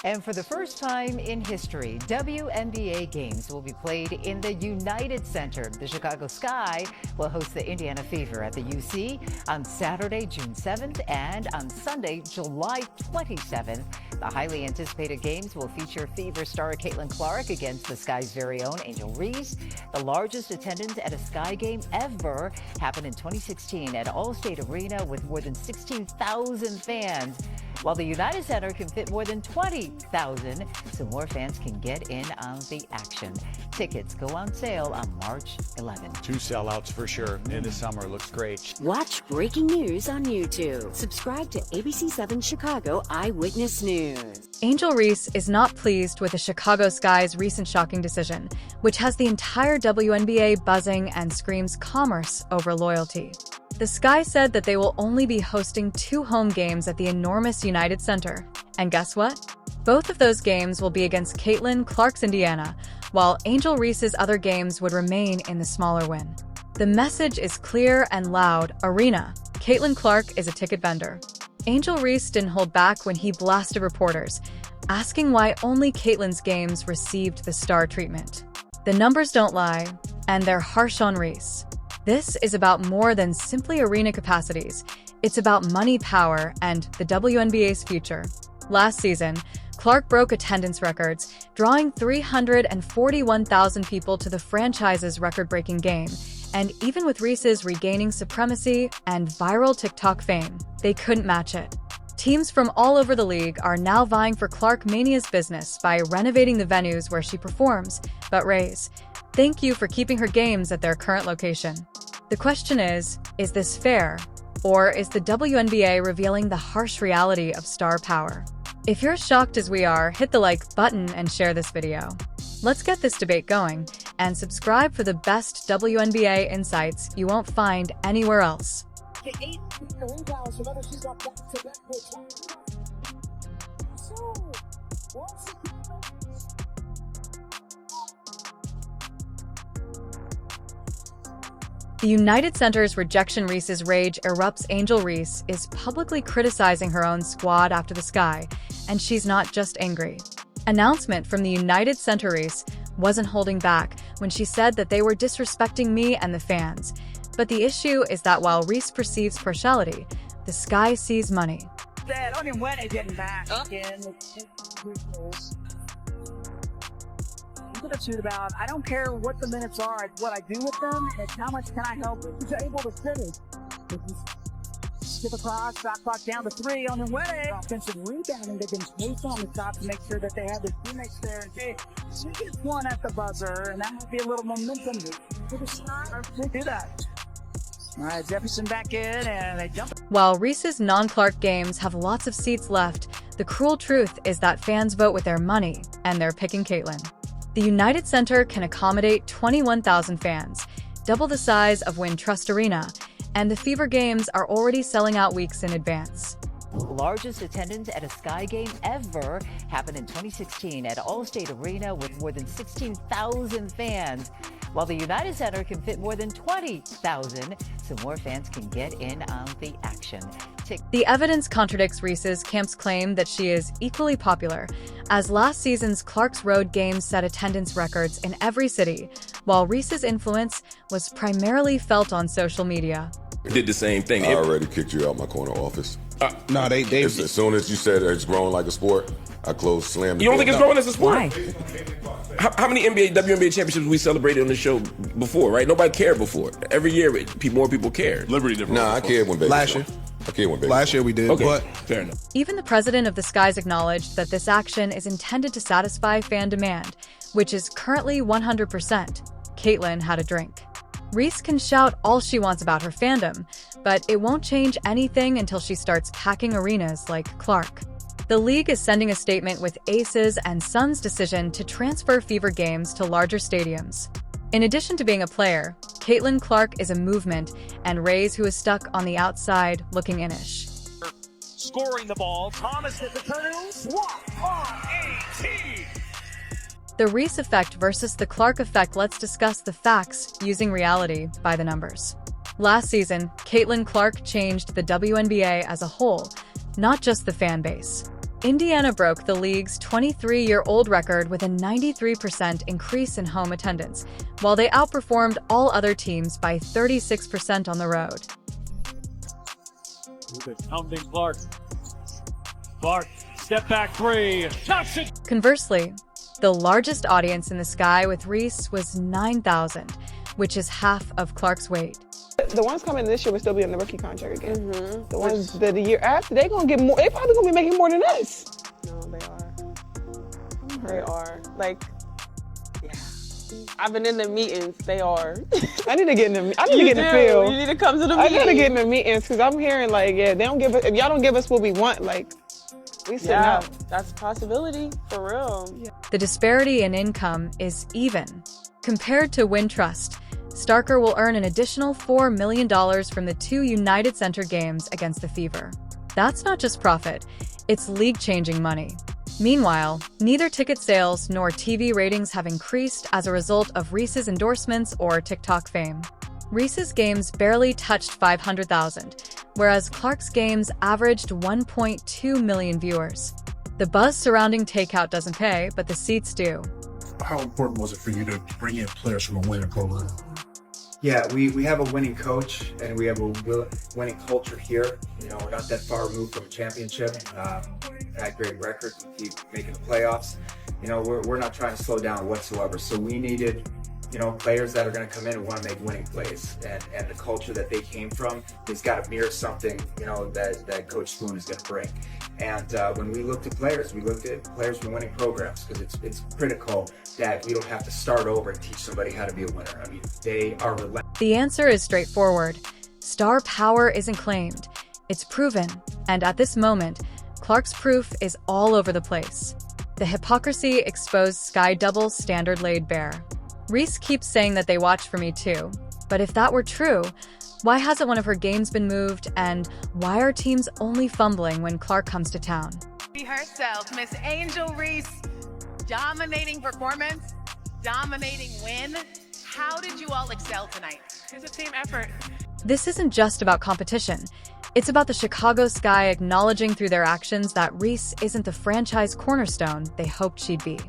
And for the first time in history, WNBA games will be played in the United Center. The Chicago Sky will host the Indiana Fever at the UC on Saturday, June 7th, and on Sunday, July 27th. The highly anticipated games will feature Fever star Caitlin Clark against the Sky's very own Angel Reese. The largest attendance at a Sky game ever happened in 2016 at Allstate Arena with more than 16,000 fans. While the United Center can fit more than 20,000, so more fans can get in on the action. Tickets go on sale on March 11. Two sellouts for sure in the summer. Looks great. Watch breaking news on YouTube. Subscribe to ABC 7 Chicago Eyewitness News. Angel Reese is not pleased with the Chicago Sky's recent shocking decision, which has the entire WNBA buzzing and screams commerce over loyalty. The Sky said that they will only be hosting 2 home games at the enormous United Center. And guess what? Both of those games will be against Caitlin Clark's Indiana, while Angel Reese's other games would remain in the smaller win. The message is clear and loud. Arena. Caitlin Clark is a ticket vendor. Angel Reese didn't hold back when he blasted reporters, asking why only Caitlin's games received the star treatment. The numbers don't lie, and they're harsh on Reese. This is about more than simply arena capacities. It's about money, power, and the WNBA's future. Last season, Clark broke attendance records, drawing 341,000 people to the franchise's record-breaking game. And even with Reese's regaining supremacy and viral TikTok fame, they couldn't match it. Teams from all over the league are now vying for Clark Mania's business by renovating the venues where she performs. But Rays, thank you for keeping her games at their current location. The question is this fair? Or is the WNBA revealing the harsh reality of star power? If you're as shocked as we are, hit the like button and share this video. Let's get this debate going, and subscribe for the best WNBA insights you won't find anywhere else. The United Center's rejection. Reese's rage erupts. Angel Reese is publicly criticizing her own squad after the Sky, and she's not just angry. Announcement from the United Center. Reese wasn't holding back when she said that they were disrespecting me and the fans. But the issue is that while Reese perceives partiality, the Sky sees money. Attitude about I don't care what the minutes are, it's what I do with them, it's how much can I help who's able to finish. Skip across, shot clock down to 3 on the way. Offensive rebounding, they've been placed on the top to make sure that they have their teammates there. And hey, she gets one at the buzzer, and that might be a little momentum. They do that. All right, Jefferson back in, and they jump. While Reese's non-Clark games have lots of seats left, the cruel truth is that fans vote with their money, and they're picking Caitlin. The United Center can accommodate 21,000 fans, double the size of Wintrust Arena, and the Fever games are already selling out weeks in advance. The largest attendance at a Sky game ever happened in 2016 at Allstate Arena with more than 16,000 fans. While the United Center can fit more than 20,000, so more fans can get in on the action. The evidence contradicts Reese's camp's claim that she is equally popular, as last season's Clark's road games set attendance records in every city, while Reese's influence was primarily felt on social media. Did the same thing. I already kicked you out my corner office. No, they as soon as you said it's grown like a sport, I closed, slammed. You don't think it's growing as a sport? Why? How many WNBA championships we celebrated on the show before, right? Nobody cared before. Every year, more people cared. Liberty different. Nah, I cared when baby. Last year. I cared when baby. Last year we did, Okay, but fair enough. Even the president of the Skies acknowledged that this action is intended to satisfy fan demand, which is currently 100%. Caitlin had a drink. Reese can shout all she wants about her fandom, but it won't change anything until she starts packing arenas like Clark. The league is sending a statement with Aces and Suns' decision to transfer Fever games to larger stadiums. In addition to being a player, Caitlin Clark is a movement, and Rays, who is stuck on the outside looking innish. Scoring the ball, Thomas at the turn, swap on 18. The Reese effect versus the Clark effect. Let's discuss the facts using reality by the numbers. Last season, Caitlin Clark changed the WNBA as a whole, not just the fan base. Indiana broke the league's 23-year-old record with a 93% increase in home attendance, while they outperformed all other teams by 36% on the road. Pounding Clark. Clark, step back three. Conversely, the largest audience in the sky with Reese was 9,000, which is half of Clark's weight. The ones coming this year will still be on the rookie contract again. The ones that the year after, they're gonna get more. They probably gonna be making more than us. No, they are. They are. Like, yeah. I've been in the meetings. They are. I need to get in the. I need to get in the field. You need to come to the meetings. I gotta get in the meetings because I'm hearing like, yeah, they don't give us. If y'all don't give us what we want, like, we sitting out. That's a possibility for real. Yeah. The disparity in income is even. Compared to Wintrust, Starker will earn an additional $4 million from the 2 United Center games against the Fever. That's not just profit, it's league-changing money. Meanwhile, neither ticket sales nor TV ratings have increased as a result of Reese's endorsements or TikTok fame. Reese's games barely touched 500,000, whereas Clark's games averaged 1.2 million viewers. The buzz surrounding Takeout doesn't pay, but the seats do. How important was it for you to bring in players from a winning program? Yeah, we have a winning coach and we have a winning culture here. You know, we're not that far removed from a championship. Had great records, we keep making the playoffs. You know, we're not trying to slow down whatsoever. So we needed, you know, players that are going to come in and want to make winning plays. And the culture that they came from has got to mirror something, you know, that Coach Spoon is going to bring. And when we looked at players from winning programs because it's critical that we don't have to start over and teach somebody how to be a winner. I mean, they are relentless. The answer is straightforward. Star power isn't claimed. It's proven. And at this moment, Clark's proof is all over the place. The hypocrisy exposed Sky Double's standard laid bare. Reese keeps saying that they watch for me too. But if that were true, why hasn't one of her games been moved, and why are teams only fumbling when Clark comes to town? Herself, Miss Angel Reese, dominating performance, dominating win. How did you all excel tonight? It's a team effort. This isn't just about competition. It's about the Chicago Sky acknowledging through their actions that Reese isn't the franchise cornerstone they hoped she'd be.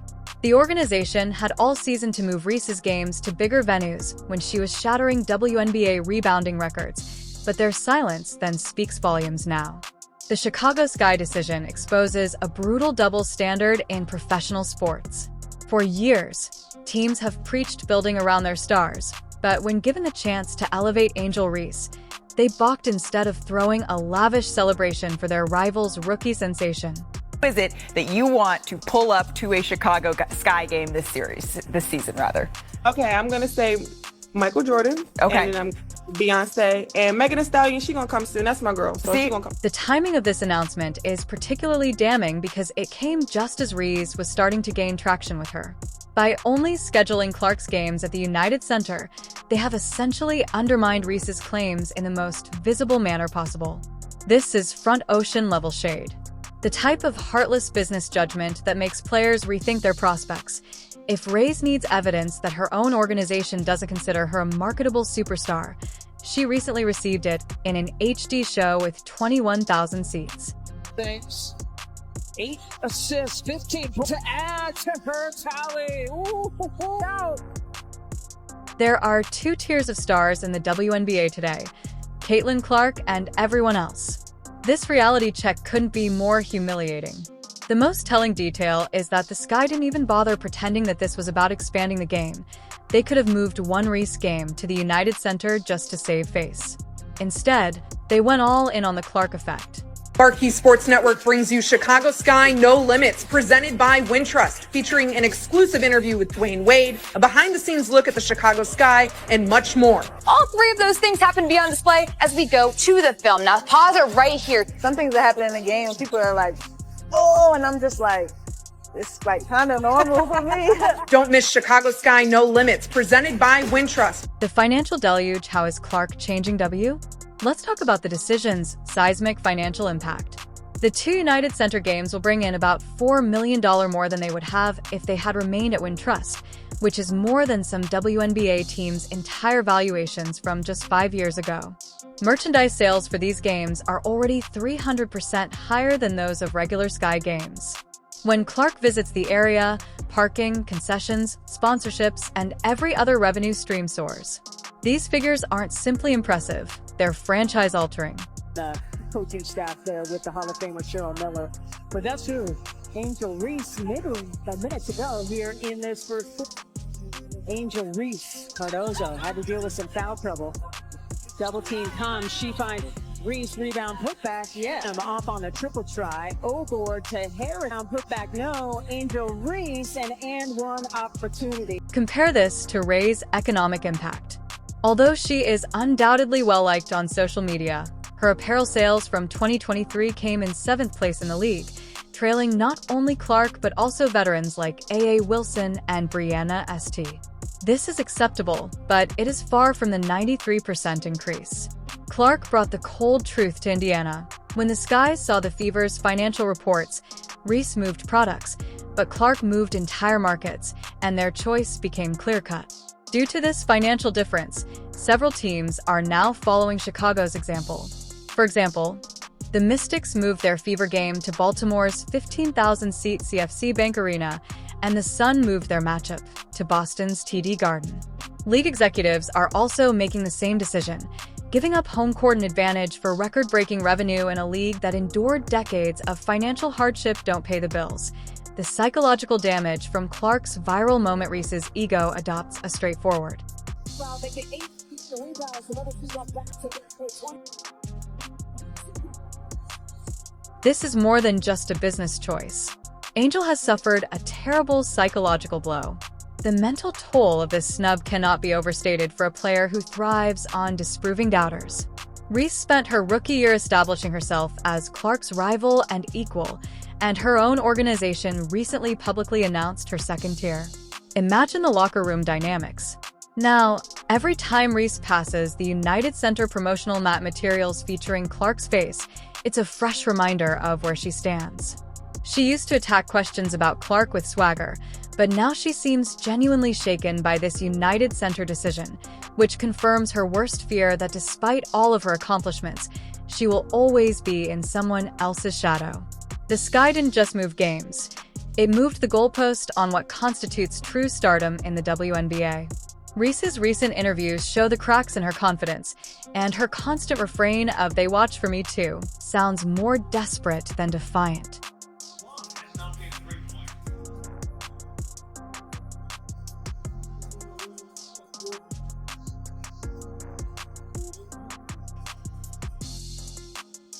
The organization had all season to move Reese's games to bigger venues when she was shattering WNBA rebounding records, but their silence then speaks volumes now. The Chicago Sky decision exposes a brutal double standard in professional sports. For years, teams have preached building around their stars, but when given the chance to elevate Angel Reese, they balked instead of throwing a lavish celebration for their rival's rookie sensation. Who is it that you want to pull up to a Chicago Sky game this season? Okay, I'm going to say Michael Jordan. Okay. And then Beyonce. And Megan Thee Stallion, she's going to come soon. That's my girl. So she's going to come. The timing of this announcement is particularly damning because it came just as Reese was starting to gain traction with her. By only scheduling Clark's games at the United Center, they have essentially undermined Reese's claims in the most visible manner possible. This is front ocean level shade. The type of heartless business judgment that makes players rethink their prospects. If Reese needs evidence that her own organization doesn't consider her a marketable superstar, she recently received it in an HD show with 21,000 seats. Thanks. 8 assists, 15 to add to her tally. Ooh, out. There are 2 tiers of stars in the WNBA today, Caitlin Clark and everyone else. This reality check couldn't be more humiliating. The most telling detail is that the Sky didn't even bother pretending that this was about expanding the game. They could have moved one Reese game to the United Center just to save face. Instead, they went all in on the Clark effect. Marquee Sports Network brings you Chicago Sky No Limits, presented by Wintrust, featuring an exclusive interview with Dwayne Wade, a behind-the-scenes look at the Chicago Sky, and much more. All 3 of those things happen to be on display as we go to the film. Now, pause it right here. Some things that happen in the game, people are like, oh, and I'm just like, it's like kind of normal for me. Don't miss Chicago Sky No Limits, presented by Wintrust. The financial deluge, how is Clark changing W? Let's talk about the decision's seismic financial impact. The 2 United Center games will bring in about $4 million more than they would have if they had remained at Wintrust, which is more than some WNBA teams' entire valuations from just 5 years ago. Merchandise sales for these games are already 300% higher than those of regular Sky games. When Clark visits the area, parking, concessions, sponsorships, and every other revenue stream soars. These figures aren't simply impressive, they're franchise-altering. The coaching staff there with the Hall of Famer Cheryl Miller. But that's who Angel Reese, maybe a minute ago here in this first. Angel Reese Cardozo had to deal with some foul trouble. Double team comes, she finds Reese, rebound putback, I'm off on a triple try. Ogor to Harris, putback, no. Angel Reese, and one opportunity. Compare this to Ray's economic impact. Although she is undoubtedly well-liked on social media, her apparel sales from 2023 came in 7th place in the league, trailing not only Clark but also veterans like A.A. Wilson and Brianna St. This is acceptable, but it is far from the 93% increase. Clark brought the cold truth to Indiana. When the Skies saw the Fever's financial reports, Reese moved products, but Clark moved entire markets, and their choice became clear-cut. Due to this financial difference, several teams are now following Chicago's example. For example, the Mystics moved their Fever game to Baltimore's 15,000-seat CFC Bank Arena, and the Sun moved their matchup to Boston's TD Garden. League executives are also making the same decision, giving up home court an advantage for record-breaking revenue in a league that endured decades of financial hardship don't pay the bills. The psychological damage from Clark's viral moment Reese's ego adopts a straightforward. This is more than just a business choice. Angel has suffered a terrible psychological blow. The mental toll of this snub cannot be overstated for a player who thrives on disproving doubters. Reese spent her rookie year establishing herself as Clark's rival and equal, and her own organization recently publicly announced her second tier. Imagine the locker room dynamics. Now, every time Reese passes the United Center promotional mat materials featuring Clark's face, it's a fresh reminder of where she stands. She used to attack questions about Clark with swagger, but now she seems genuinely shaken by this United Center decision, which confirms her worst fear that despite all of her accomplishments, she will always be in someone else's shadow. The Sky didn't just move games. It moved the goalpost on what constitutes true stardom in the WNBA. Reese's recent interviews show the cracks in her confidence, and her constant refrain of "they watch for me too" sounds more desperate than defiant.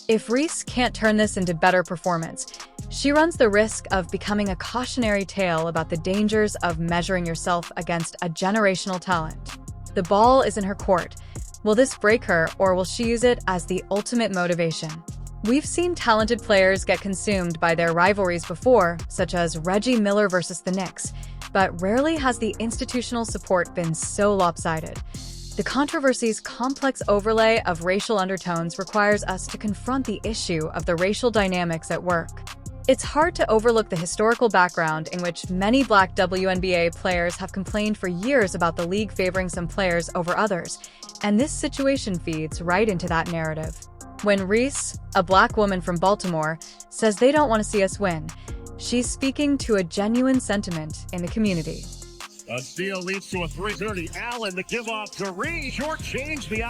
If Reese can't turn this into better performance, she runs the risk of becoming a cautionary tale about the dangers of measuring yourself against a generational talent. The ball is in her court. Will this break her, or will she use it as the ultimate motivation? We've seen talented players get consumed by their rivalries before, such as Reggie Miller versus the Knicks, but rarely has the institutional support been so lopsided. The controversy's complex overlay of racial undertones requires us to confront the issue of the racial dynamics at work. It's hard to overlook the historical background in which many Black WNBA players have complained for years about the league favoring some players over others, and this situation feeds right into that narrative. When Reese, a Black woman from Baltimore, says they don't want to see us win, she's speaking to a genuine sentiment in the community. A steal leads to a 3:30. Allen, the give off to Reese. Short change the